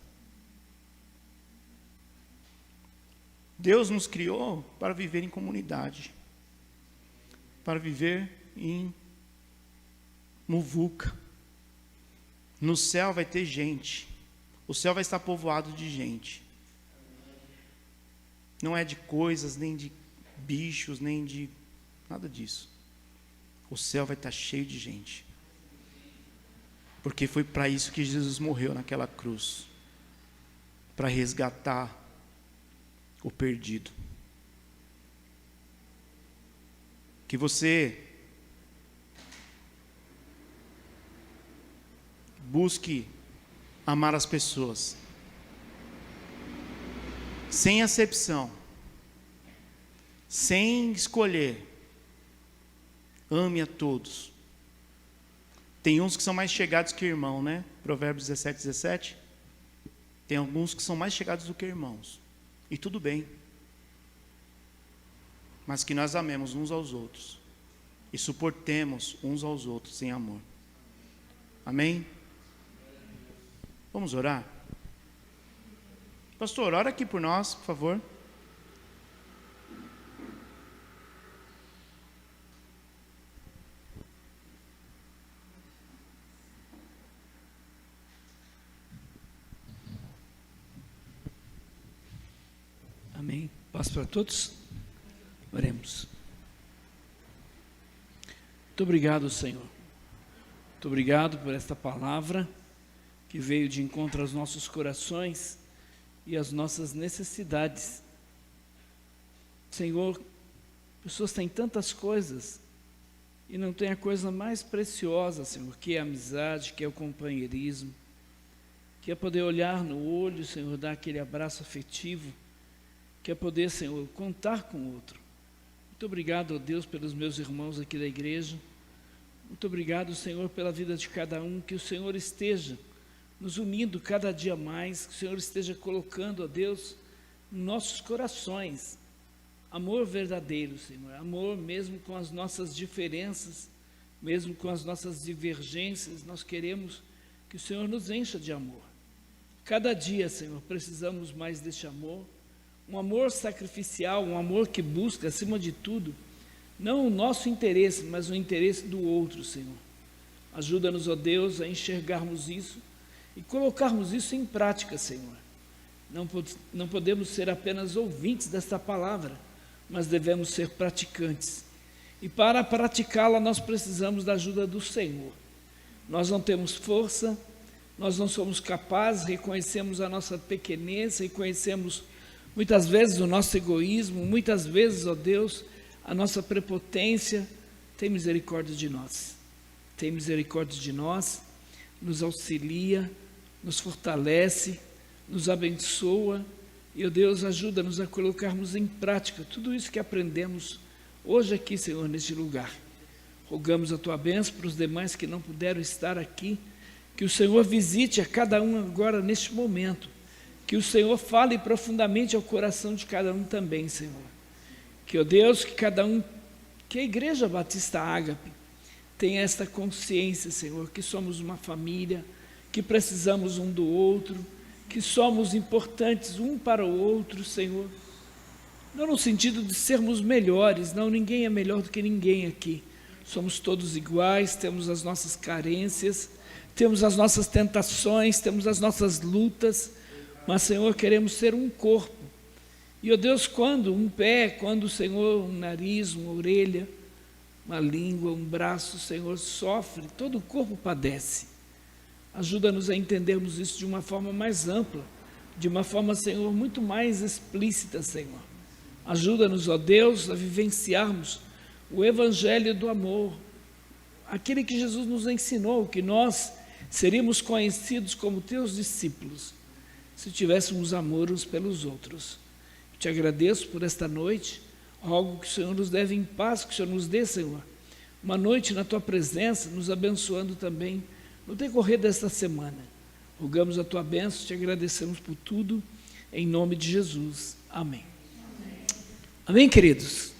S1: Deus nos criou para viver em comunidade, para viver em muvuca. No céu vai ter gente, o céu vai estar povoado de gente, não é de coisas, nem de bichos, nem de nada disso. O céu vai estar cheio de gente, porque foi para isso que Jesus morreu naquela cruz, para resgatar o perdido. Que você busque amar as pessoas, sem acepção, sem escolher. Ame a todos. Tem uns que são mais chegados que irmão, né? Provérbios 17. Tem alguns que são mais chegados do que irmãos. E tudo bem. Mas que nós amemos uns aos outros. E suportemos uns aos outros em amor. Amém? Vamos orar? Pastor, ora aqui por nós, por favor.
S2: Amém. Paz para todos. Oremos. Muito obrigado, Senhor. Muito obrigado por esta palavra que veio de encontro aos nossos corações e às nossas necessidades. Senhor, pessoas têm tantas coisas e não tem a coisa mais preciosa, Senhor, que é a amizade, que é o companheirismo, que é poder olhar no olho, Senhor, dar aquele abraço afetivo, que é poder, Senhor, contar com o outro. Muito obrigado, ó Deus, pelos meus irmãos aqui da igreja. Muito obrigado, Senhor, pela vida de cada um, que o Senhor esteja nos unindo cada dia mais, que o Senhor esteja colocando, ó Deus, nos nossos corações, amor verdadeiro, Senhor, amor mesmo com as nossas diferenças, mesmo com as nossas divergências, nós queremos que o Senhor nos encha de amor. Cada dia, Senhor, precisamos mais deste amor, um amor sacrificial, um amor que busca, acima de tudo, não o nosso interesse, mas o interesse do outro, Senhor. Ajuda-nos, ó Deus, a enxergarmos isso e colocarmos isso em prática, Senhor. Não podemos ser apenas ouvintes desta palavra, mas devemos ser praticantes. E para praticá-la, nós precisamos da ajuda do Senhor. Nós não temos força, nós não somos capazes, reconhecemos a nossa pequenez, reconhecemos muitas vezes o nosso egoísmo, muitas vezes, ó Deus, a nossa prepotência. Tem misericórdia de nós. Tem misericórdia de nós, nos auxilia, nos fortalece, nos abençoa. E, ó Deus, ajuda-nos a colocarmos em prática tudo isso que aprendemos hoje aqui, Senhor, neste lugar. Rogamos a Tua bênção para os demais que não puderam estar aqui, que o Senhor visite a cada um agora neste momento, que o Senhor fale profundamente ao coração de cada um também, Senhor. Que, ó Deus, que cada um, que a Igreja Batista Ágape tenha esta consciência, Senhor, que somos uma família, que precisamos um do outro, que somos importantes um para o outro, Senhor. Não no sentido de sermos melhores, não, ninguém é melhor do que ninguém aqui. Somos todos iguais, temos as nossas carências, temos as nossas tentações, temos as nossas lutas, mas, Senhor, queremos ser um corpo. E, ó Deus, quando um pé, quando, Senhor, um nariz, uma orelha, uma língua, um braço, Senhor, sofre, todo o corpo padece. Ajuda-nos a entendermos isso de uma forma mais ampla, de uma forma, Senhor, muito mais explícita, Senhor. Ajuda-nos, ó Deus, a vivenciarmos o evangelho do amor, aquele que Jesus nos ensinou, que nós seríamos conhecidos como teus discípulos, se tivéssemos amor uns pelos outros. Te agradeço por esta noite, rogo que o Senhor nos leve em paz, que o Senhor nos dê, Senhor, uma noite na Tua presença, nos abençoando também no decorrer desta semana. Rogamos a Tua bênção, te agradecemos por tudo, em nome de Jesus. Amém. Amém, queridos?